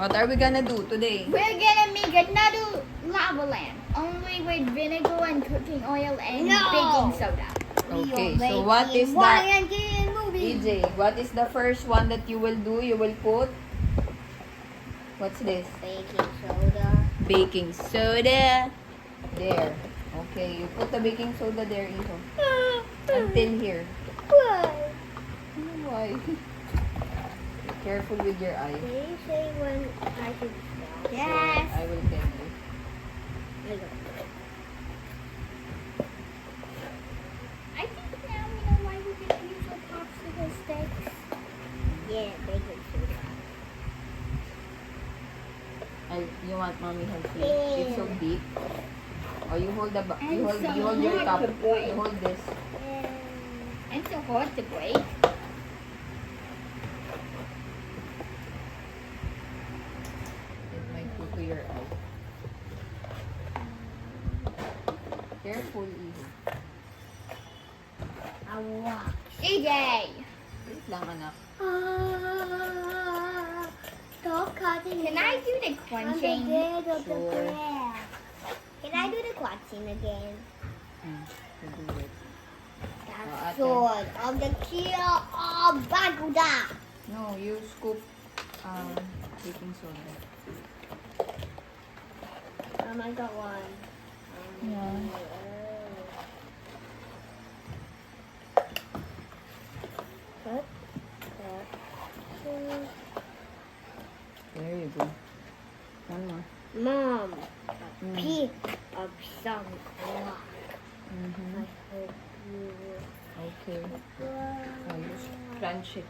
What are we gonna do today? We're gonna make another lava lamp, only with vinegar and cooking oil and baking soda. Okay, so what is that? EJ, what is the first one that you will do? You will put, what's this? Baking soda. Baking soda. There. Okay, you put the baking soda there, Iho. Until here. Why? Why? Be careful with your eye. Can you say when I should stop? Yes. Yes. I will tell you. I think now we know why we can use the popsicle sticks. Yeah, baking soda. You want mommy help you? It's so deep. Oh, you hold the you hold your cup. You hold this. And so hard to break. It might go to your eye. Careful, Iho. CJ! Wait lang, anak. Stop cutting. Can I do the crunching? Sure. Can I do the crunching again? You do it. That's sword of the kill of Baguda. No, you scoop baking soda. I got one. Yeah. What? There you go. One more. Mom, pick up some clock. Mm-hmm. I hope you will. Okay. Oh, you crunch it.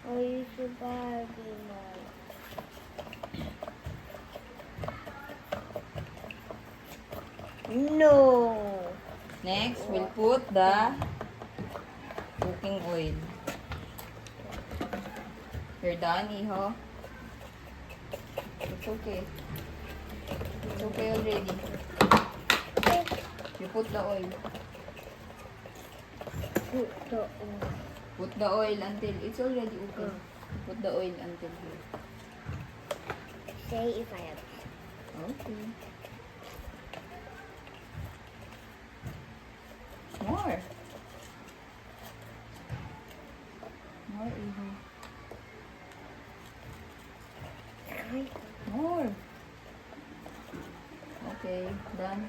Oh, you should buy Mom. No. Next, we'll put the cooking oil. You're done, Iho? It's okay. It's okay already. You put the oil. Put the oil until it's already okay. Put the oil until here. Say if I have. Okay. More. More, Iho. More. Okay, done.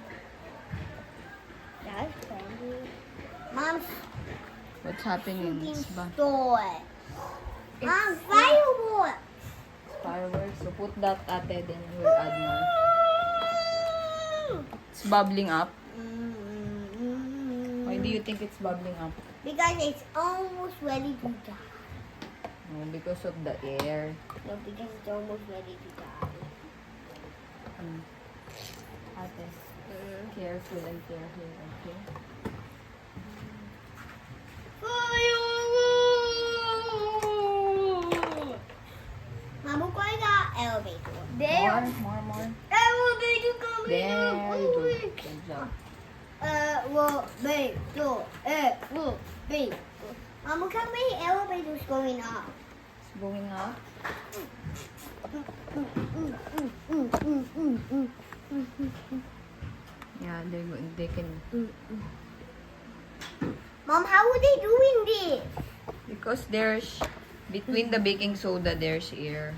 That's funny. Mom, What's happening? It's store. Mom, fireworks. fireworks. So put that ate, then we'll add more. It's bubbling up. Why do you think it's bubbling up? Because it's almost ready to die. Oh, because of the air. No, because it's almost ready to die. Ate, careful and careful, okay? Mama, why the elevator? There. More. Elevator coming There up. you go. Good job. Elevator. Mama, how many elevators going up? It's going up. Yeah, they can. Mom, how are they doing this? Because there's, between the baking soda, there's air.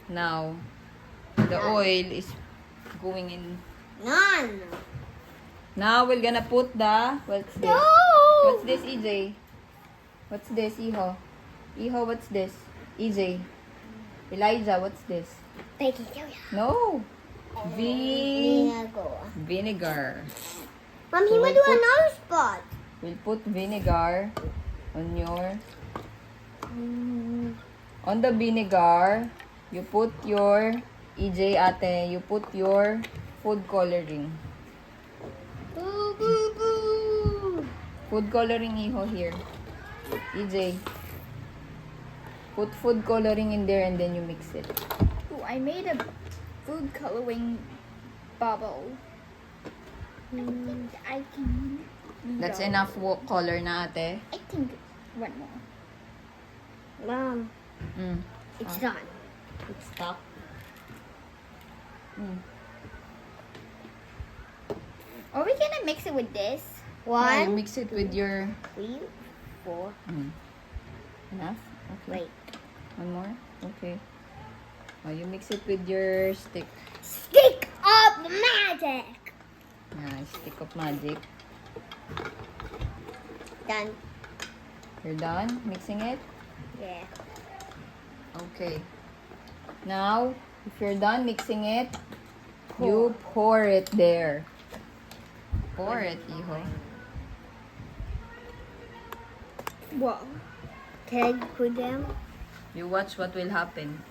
Now, the oil is going in. None. Now, we're gonna put the, what's this? No. What's this, EJ? What's this, Iho? Iho, what's this? EJ. Elijah, what's this? Baking soda. No. Vinegar. Vinegar. Mom, So he went to we'll put- another spot. We'll put vinegar on your, on the vinegar, you put your, EJ ate, you put your food coloring. Boo, boo, boo. Food coloring, Iho, here. EJ. Put food coloring in there and then you mix it. Ooh, I made a food coloring bubble. I can. That's enough color na ate. I think one more. Mom, Mm. it's Ah, done. it's stuck. Are we gonna mix it with this? Yeah, you mix it with your... 3, 4. Enough? Okay. Wait. One more? Okay. Oh, you mix it with your stick. Stick of magic. Yeah, stick of magic. Done. You're done mixing it? Yeah. Okay. Now, if you're done mixing it, you pour it there. Pour it, hijo. Whoa. Can I put them? You watch what will happen.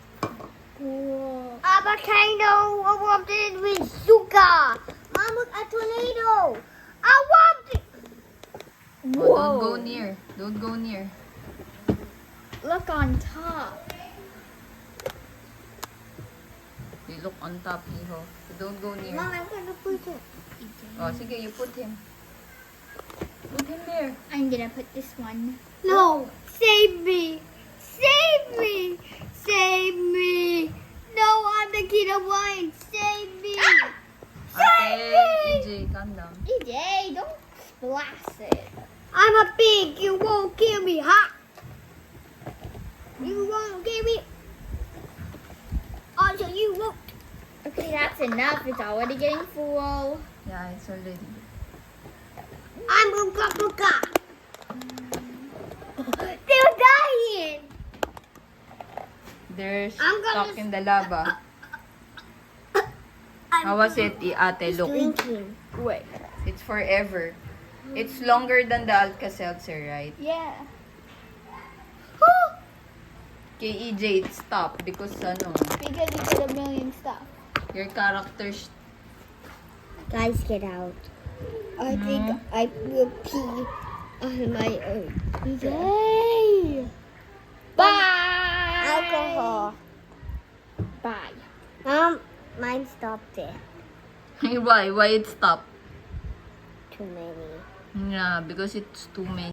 Whoa. Avocado. I want it with sugar. Mama, a tornado. I want it. Oh, don't go near. Don't go near. Look on top. You look on top, hijo. So don't go near. Mom, I'm gonna put it. Oh, sige, you put him. Put him there. I'm gonna put this one. No, save me. Save me. Save me. No, I'm the king of wine. Save me. Ate, EJ, calm down. EJ, don't splash it. I'm a pig. You won't kill me, huh? You won't kill me. Also, you won't. Okay, that's enough. It's already getting full. Yeah, it's already. I'm a paprika. They're dying. There's I'm gonna stuck in the lava. How was it, ate? Look. Drinking. Wait. It's forever. It's longer than the Alka-Seltzer, right? Yeah. Kay EJ, it stopped because ano, Because you get a million stuff. your characters. Guys, get out. I think I will pee on my own. Yay! Bye! Alcohol. Bye. Mine stopped there. Why? Why it stopped? Too many. Yeah, because it's too many.